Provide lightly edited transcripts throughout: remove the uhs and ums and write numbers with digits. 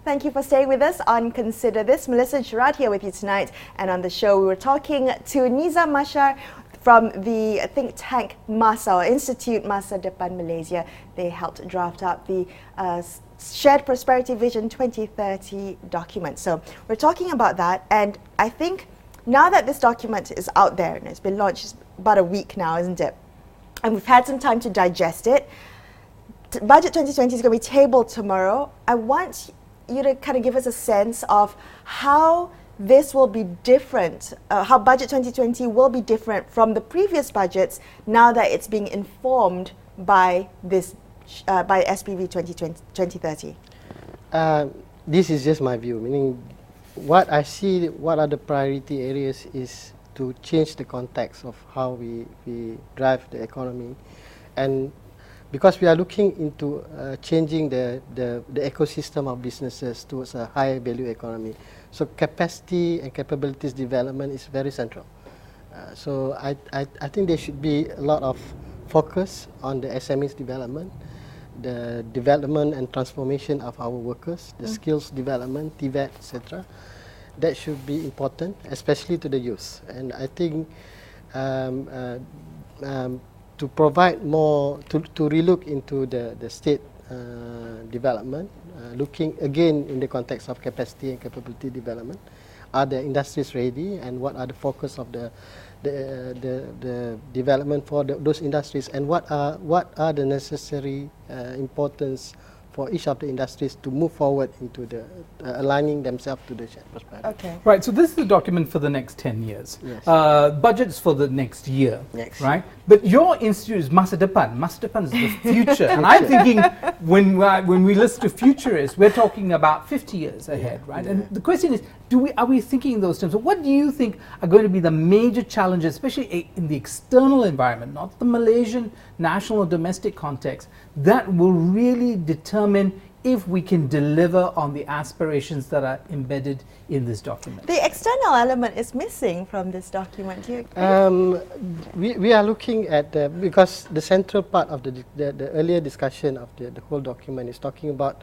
Thank you for staying with us on Consider This. Melisa and Sharaad here with you tonight. And on the show, we were talking to Nizam Mahshar from the think tank Masa, or Institut Masa Depan Malaysia. They helped draft up the Shared Prosperity Vision 2030 document. So we're talking about that, and I think now that this document is out there and it's been launched about a week now, isn't it? And we've had some time to digest it. Budget 2020 is going to be tabled tomorrow. I want you to kind of give us a sense of how this will be different, how Budget 2020 will be different from the previous budgets now that it's being informed by this, by SPV2030. This is just my view, meaning what I see, what are the priority areas is to change the context of how we drive the economy, and because we are looking into changing the ecosystem of businesses towards a higher value economy. So capacity and capabilities development is very central. So I think there should be a lot of focus on the SMEs development, the development and transformation of our workers, the skills development, TVET, etc. That should be important, especially to the youth. And I think to provide more, to relook into the state development, looking again in the context of capacity and capability development. Are the industries ready, and what are the focus of the development for those industries, and what are the necessary importance for each of the industries to move forward into the aligning themselves to the shared prosperity. Okay. Right, so this is the document for the next 10 years. Yes. Budgets for the next year, right? But your institute is Masa Depan. Masa Depan is the future. And I'm thinking when we listen to futurists, we're talking about 50 years ahead, right? And the question is, are we thinking in those terms? So what do you think are going to be the major challenges, especially in the external environment, not the Malaysian national or domestic context, that will really determine if we can deliver on the aspirations that are embedded in this document? The external element is missing from this document. Do you agree? We are looking at, because the central part of the earlier discussion of the whole document is talking about,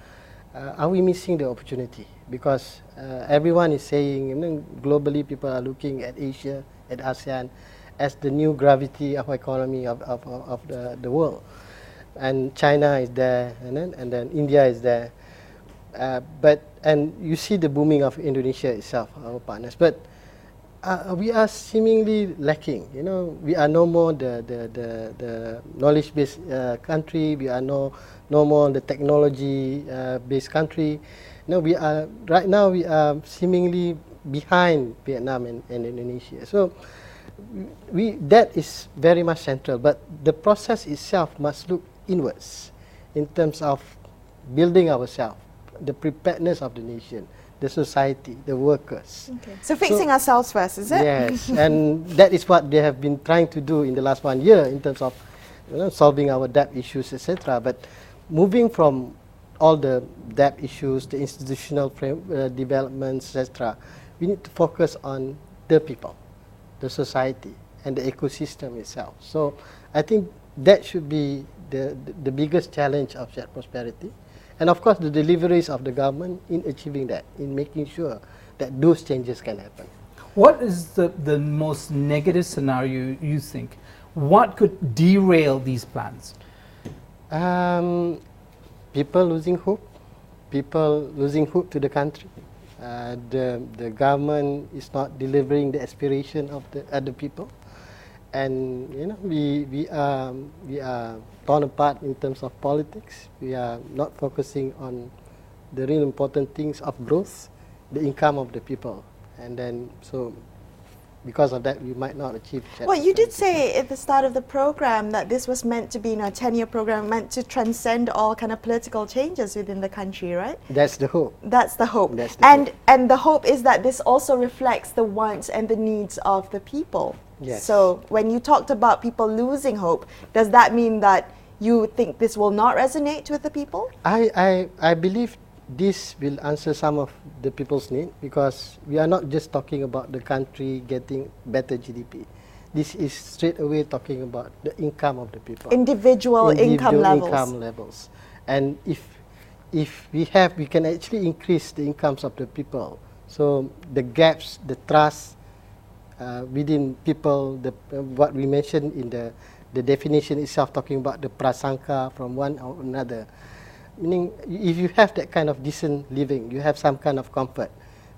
are we missing the opportunity? Because everyone is saying, globally people are looking at Asia, at ASEAN, as the new gravity of economy of the world. And China is there, and then India is there. And you see the booming of Indonesia itself, our partners. But we are seemingly lacking. We are no more the knowledge-based country. We are no more the technology-based country. We are right now. We are seemingly behind Vietnam and Indonesia. So that is very much central. But the process itself must look inwards in terms of building ourselves, the preparedness of the nation, the society, the workers. Okay. So fixing ourselves first, is it? Yes, and that is what they have been trying to do in the last 1 year in terms of solving our debt issues, etc. But moving from all the debt issues, the institutional developments, etc., we need to focus on the people, the society, and the ecosystem itself. So I think that should be the biggest challenge of shared prosperity, and of course the deliveries of the government in achieving that, in making sure that those changes can happen. What is the most negative scenario you think? What could derail these plans? People losing hope to the country. The government is not delivering the aspiration of the other people. And we are torn apart in terms of politics. We are not focusing on the real important things of growth, the income of the people, and then so because of that we might not achieve. Well, you did say at the start of the program that this was meant to be a 10-year program, meant to transcend all kind of political changes within the country, right? That's the hope. That's the hope. That's the hope. And the hope is that this also reflects the wants and the needs of the people. Yes. So when you talked about people losing hope, does that mean that you think this will not resonate with the people? I believe this will answer some of the people's need, because we are not just talking about the country getting better GDP. This is straight away talking about the income of the people. Individual income levels. And if we can actually increase the incomes of the people. So the gaps, the trust within people, what we mentioned in the definition itself, talking about the prasangka from one or another. Meaning, if you have that kind of decent living, you have some kind of comfort,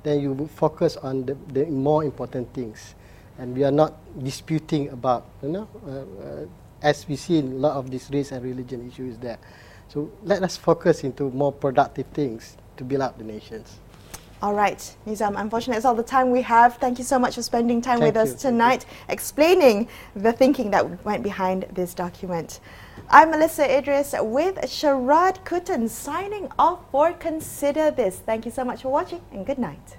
then you will focus on the more important things. And we are not disputing about, as we see in a lot of these race and religion issues there. So let us focus into more productive things to build up the nations. All right, Nizam, unfortunately, it's all the time we have. Thank you so much for spending time with us tonight, explaining the thinking that went behind this document. I'm Melisa Idris with Sharaad Kuttan signing off for Consider This. Thank you so much for watching and good night.